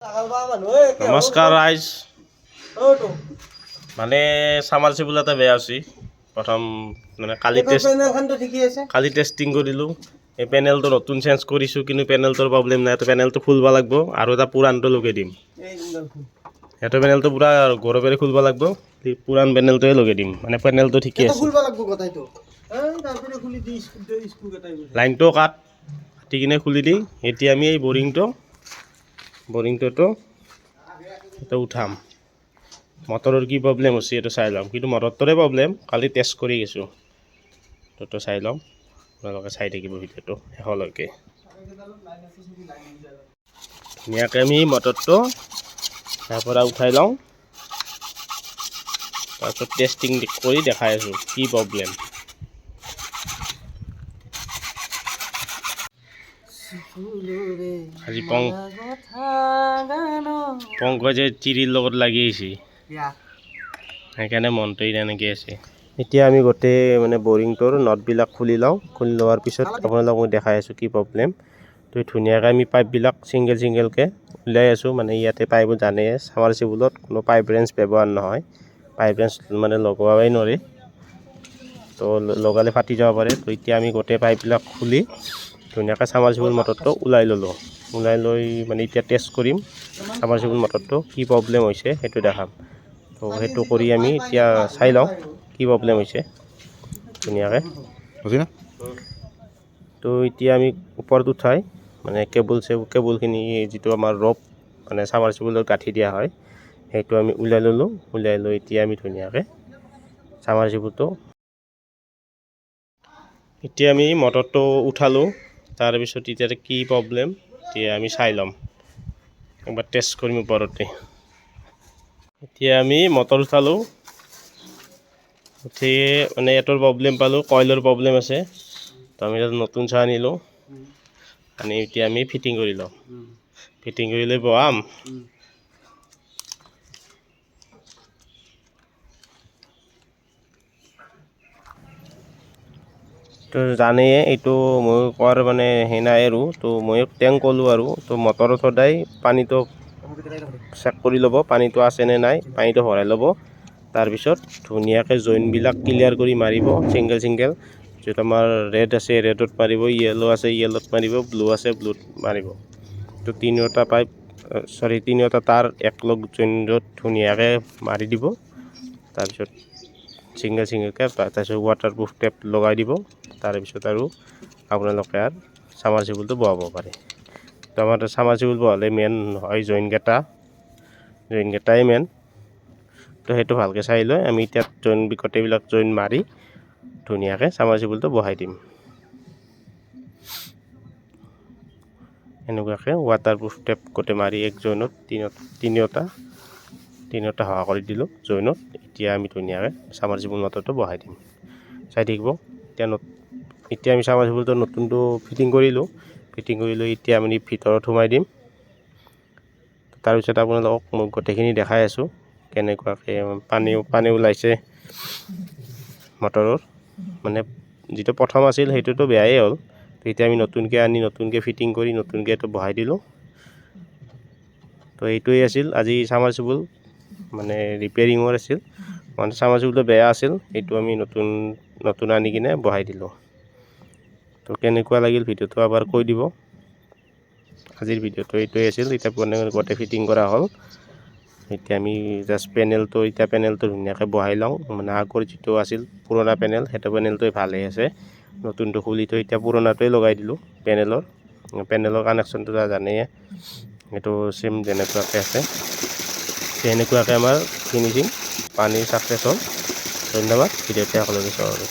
নমস্কাৰ ৰাইজ। মানে সামাৰচিবল এটা বেয়া আছে। প্ৰথম মানে কালি টেষ্টিং কৰিলোঁ। এই পেনেলটো নতুন চেঞ্জ কৰিছোঁ, কিন্তু পেনেলটোৰ প্ৰব্লেম নাই। পেনেলটো খুলিব লাগিব আৰু এটা পুৰানটো লগাই দিম। সেইটো পেনেলটো পূৰা গৌৰৱেৰে খুলিব লাগিব, পুৰান পেনেলটোৱে লগাই দিম। মানে পেনেলটো ঠিকে আছে। লাইনটো কাটি কিনে খুলি দি এতিয়া আমি এই বৰিংটোতো উঠাম। মটৰৰ কি প্ৰব্লেম হৈছে এইটো চাই ল'ম, কিন্তু মটৰটোৰে প্ৰব্লেম। কালি টেষ্ট কৰি গৈছোঁ, তো চাই ল'ম। আপোনালোকে চাই থাকিব ভিডিঅ'টো শেষলৈকে। ধুনীয়াকৈ আমি মটৰটো তাৰ পৰা উঠাই লওঁ, তাৰপিছত টেষ্টিং কৰি দেখাই আছোঁ কি প্ৰব্লেম। আজি পংকজে চিৰিৰ লগত লাগি আহিছে, সেইকাৰণে মনটো এনেকৈ আছে। এতিয়া আমি গোটেই মানে বৰিংটোৰ নটবিলাক খুলি লওঁ। খুলি লোৱাৰ পিছত আপোনালোকক মই দেখাই আছোঁ কি প্ৰব্লেম। তো ধুনীয়াকৈ আমি পাইপবিলাক ছিংগেলকৈ উলিয়াই আছোঁ। মানে ইয়াতে পাইপত জানেই সামাৰচিবলত কোনো পাইপ ৰেঞ্চ ব্যৱহাৰ নহয়। পাইপ ৰেঞ্চ মানে লগোৱাই নোৱাৰি, তো লগালে ফাটি যাব পাৰে। তো এতিয়া আমি গোটেই পাইপবিলাক খুলি ধুনীয়াকৈ সামাৰচিবল মটৰটো ওলাই ল'লোঁ। ওলাই লৈ মানে এতিয়া টেষ্ট কৰিম সামাৰচিবল মটৰটো কি প্ৰব্লেম হৈছে সেইটো দেখাম। তো সেইটো কৰি আমি এতিয়া চাই লওঁ কি প্ৰব্লেম হৈছে ধুনীয়াকৈ। তো এতিয়া আমি ওপৰত উঠাই মানে কেবুলখিনি যিটো আমাৰ ৰপ মানে সামাৰচিবলত গাঁঠি দিয়া হয়, সেইটো আমি ওলাই ল'লোঁ। ওলাই লৈ এতিয়া আমি ধুনীয়াকৈ সামাৰচিবলটো এতিয়া আমি মটৰটো উঠালোঁ। তাৰপিছত এতিয়া কি প্ৰব্লেম এতিয়া আমি চাই ল'ম, একবাৰ টেষ্ট কৰিম ওপৰতে। এতিয়া আমি মটৰ উঠালোঁ, উঠি মানে এইটোৰ প্ৰব্লেম পালোঁ, কইলৰ প্ৰব্লেম আছে। তো আমি নতুন চাহ আনিলোঁ, আনি এতিয়া আমি ফিটিং কৰি লওঁ। ফিটিং কৰি লৈ বহাম। তো জানেই এইটো মই কোৱাৰ মানে সেই নাই আৰু। তো মই তেওঁক ক'লোঁ আৰু তো মটৰত সদায় পানীটো চেক কৰি ল'ব, পানীটো আছেনে নাই, পানীটো ভৰাই ল'ব। তাৰপিছত ধুনীয়াকৈ জইনবিলাক ক্লিয়াৰ কৰি মাৰিব ছিংগেল। য'ত আমাৰ ৰেড আছে ৰেডত মাৰিব, য়েল্লো আছে য়েল্লোত মাৰিব, ব্লু আছে ব্লুত মাৰিব। তো তিনিওটা তাৰ একলগ জইনত ধুনীয়াকৈ মাৰি দিব। তাৰপিছত ছিংগেলকৈ তাৰপিছত ৱাটাৰপ্ৰুফ টেপ লগাই দিব। তাৰপিছত আৰু আপোনালোকে আৰু সামাৰচিবলটো বহাব পাৰে। তো আমাৰ সামাৰচিবল বহালে মেইন হয় জইনকেইটাই মেইন। তো সেইটো ভালকৈ চাই লৈ আমি এতিয়া গোটেইবিলাক জইন মাৰি ধুনীয়াকৈ সামাৰচিবলটো বহাই দিম। এনেকুৱাকৈ ৱাটাৰপ্ৰুফ টেপ গোটেই মাৰি এক জইনত তিনিওটা সহায় কৰি দিলোঁ জইনত। এতিয়া আমি ধুনীয়াকৈ সামাৰচিবল মটৰটো বহাই দিম, চাই থাকিব। এতিয়া আমি সামাৰচিবলটো নতুনটো ফিটিং কৰিলোঁ। ফিটিং কৰি লৈ এতিয়া আমি ভিতৰত সোমাই দিম। তাৰপিছত আপোনালোকক মই গোটেইখিনি দেখাই আছোঁ কেনেকুৱাকৈ পানী ওলাইছে মটৰৰ। মানে যিটো প্ৰথম আছিল সেইটোতো বেয়াই হ'ল। এতিয়া আমি নতুনকৈ আনি নতুনকৈ ফিটিং কৰি নতুনকৈ এইটো বহাই দিলোঁ। তো এইটোৱেই আছিল আজি সামাৰচিবল মানে ৰিপেয়াৰিঙৰ আছিল। মানে সামাৰচিবলটো বেয়া আছিল, এইটো আমি নতুন আনি কিনে বহাই দিলোঁ। তো কেনেকুৱা লাগিল ভিডিঅ'টো এবাৰ কৈ দিব। আজিৰ ভিডিঅ'টো এইটোৱেই আছিল। এতিয়া গোটেই ফিটিং কৰা হ'ল। এতিয়া আমি জাষ্ট পেনেলটো ধুনীয়াকৈ বহাই লওঁ। মানে আগৰ যিটো আছিল পুৰণা পেনেল, সেইটো পেনেলটোৱে ভালেই আছে। নতুনটো খুলি থৈ এতিয়া পুৰণাটোৱে লগাই দিলোঁ। পেনেলৰ কানেকশ্যনটো জানেই, এইটো চেম যেনেকুৱাকৈ আছে। এনেকুৱাকৈ আমাৰ ফিনিচিং পানীৰ ছাকচেছ হ'ল। ধন্যবাদ ভিডিঅ'টো সকলোকে চাবলৈ।